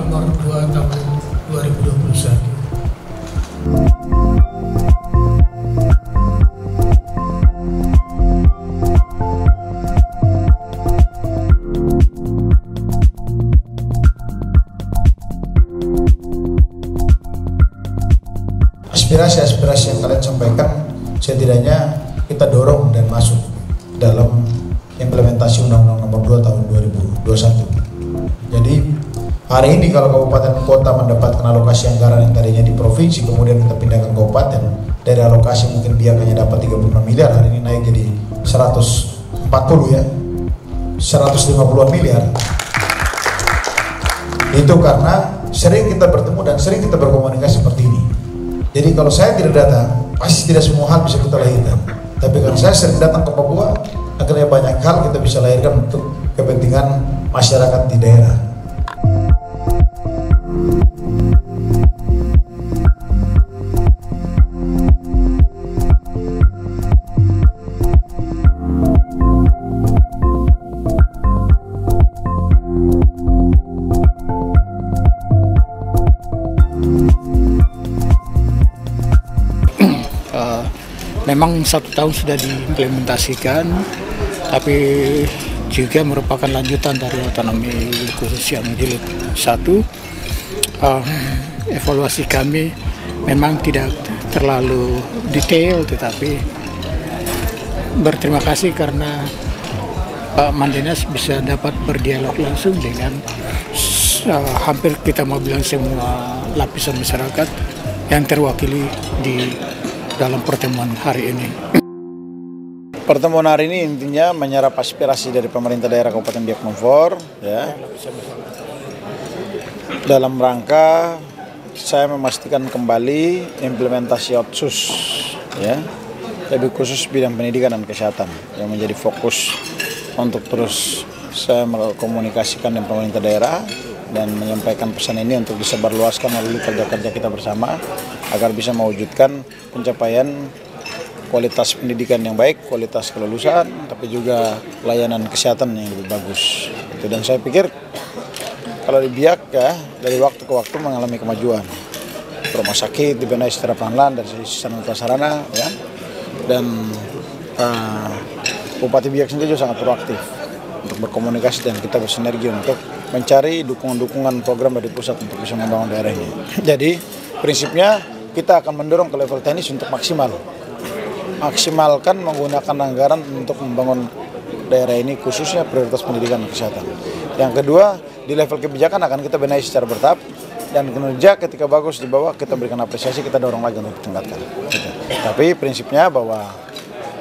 nomor 2 tahun 2021. Aspirasi-aspirasi yang kalian sampaikan setidaknya kita dorong dan masuk dalam implementasi Undang-Undang Nomor 2 Tahun 2021. Jadi hari ini kalau kabupaten kota mendapatkan alokasi anggaran yang tadinya di provinsi kemudian kita pindahkan ke kabupaten, dari alokasi mungkin biayanya dapat 36 miliar, hari ini naik jadi 140 ya, 150 miliar. Itu karena sering kita bertemu dan sering kita berkomunikasi seperti ini. Jadi kalau saya tidak datang, pasti tidak semua hal bisa kita lahirkan. Tapi kalau saya sering datang ke Papua, akhirnya banyak hal kita bisa lahirkan untuk kepentingan masyarakat di daerah. Memang 1 tahun sudah diimplementasikan, tapi juga merupakan lanjutan dari otonomi khusus yang jilid 1. Evaluasi kami memang tidak terlalu detail, tetapi berterima kasih karena Pak Mandenas bisa dapat berdialog langsung dengan hampir kita mau bilang semua lapisan masyarakat yang terwakili di dalam pertemuan hari ini. Pertemuan hari ini intinya menyerap aspirasi dari pemerintah daerah Kabupaten Biak Numfor, ya. Dalam rangka saya memastikan kembali implementasi Otsus, ya, lebih khusus bidang pendidikan dan kesehatan yang menjadi fokus untuk terus saya mengkomunikasikan dengan pemerintah daerah dan menyampaikan pesan ini untuk disebarluaskan melalui kerja-kerja kita bersama agar bisa mewujudkan pencapaian kualitas pendidikan yang baik, kualitas kelulusan, tapi juga layanan kesehatan yang lebih bagus. Dan saya pikir kalau di Biak ya dari waktu ke waktu mengalami kemajuan. Rumah sakit dibenahi secara pelan-pelan dari sisi sarana prasarana, ya. Dan Bupati Biak sendiri juga sangat proaktif untuk berkomunikasi dan kita bersinergi untuk mencari dukungan-dukungan program dari pusat untuk bisa membangun daerah ini. Jadi prinsipnya kita akan mendorong ke level teknis untuk maksimalkan menggunakan anggaran untuk membangun daerah ini khususnya prioritas pendidikan dan kesehatan. Yang kedua, di level kebijakan akan kita benahi secara bertahap dan kinerja ketika bagus di bawah kita berikan apresiasi, kita dorong lagi untuk ditingkatkan. Gitu. Tapi prinsipnya bahwa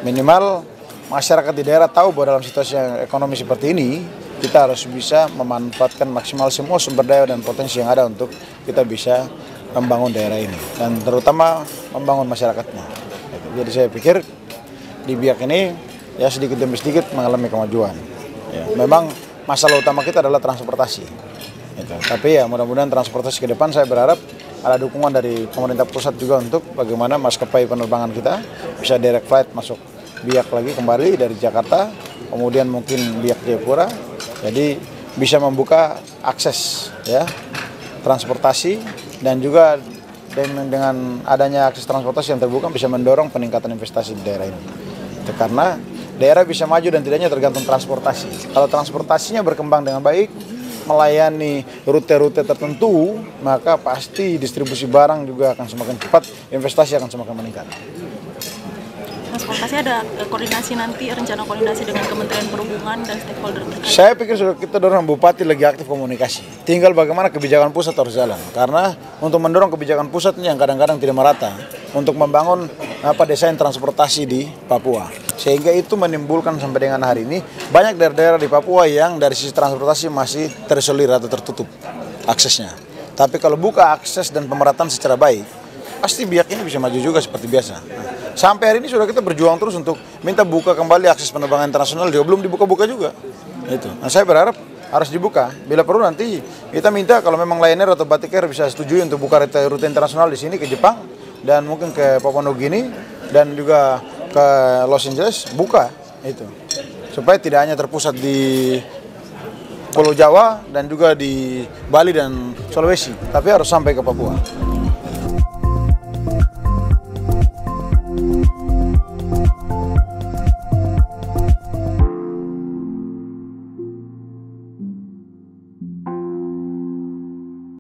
minimal masyarakat di daerah tahu bahwa dalam situasi yang ekonomi seperti ini kita harus bisa memanfaatkan maksimal semua sumber daya dan potensi yang ada untuk kita bisa membangun daerah ini dan terutama membangun masyarakatnya. Jadi saya pikir di Biak ini ya sedikit demi sedikit mengalami kemajuan. Ya, memang masalah utama kita adalah transportasi. Gitu. Tapi ya mudah-mudahan transportasi ke depan saya berharap ada dukungan dari pemerintah pusat juga untuk bagaimana maskapai penerbangan kita bisa direct flight masuk Biak lagi kembali dari Jakarta, kemudian mungkin Biak Jayapura. Jadi bisa membuka akses ya transportasi dan juga dengan adanya akses transportasi yang terbuka bisa mendorong peningkatan investasi di daerah ini. Itu karena daerah bisa maju dan tidaknya tergantung transportasi. Kalau transportasinya berkembang dengan baik, melayani rute-rute tertentu, maka pasti distribusi barang juga akan semakin cepat, investasi akan semakin meningkat. Transportasi ada koordinasi nanti, rencana koordinasi dengan Kementerian Perhubungan dan stakeholder terkait? Saya pikir sudah kita dorong Bupati lagi aktif komunikasi. Tinggal bagaimana kebijakan pusat harus jalan. Karena untuk mendorong kebijakan pusat ini yang kadang-kadang tidak merata untuk membangun desain transportasi di Papua. Sehingga itu menimbulkan sampai dengan hari ini banyak daerah-daerah di Papua yang dari sisi transportasi masih terisolir atau tertutup aksesnya. Tapi kalau buka akses dan pemerataan secara baik, pasti Biak ini bisa maju juga seperti biasa. Sampai hari ini sudah kita berjuang terus untuk minta buka kembali akses penerbangan internasional, juga belum dibuka-buka juga. Itu. Nah, saya berharap harus dibuka. Bila perlu nanti kita minta kalau memang Lion Air atau Batik Air bisa setuju untuk buka rute internasional di sini ke Jepang dan mungkin ke Papua Nugini dan juga ke Los Angeles buka itu. Supaya tidak hanya terpusat di Pulau Jawa dan juga di Bali dan Sulawesi, tapi harus sampai ke Papua.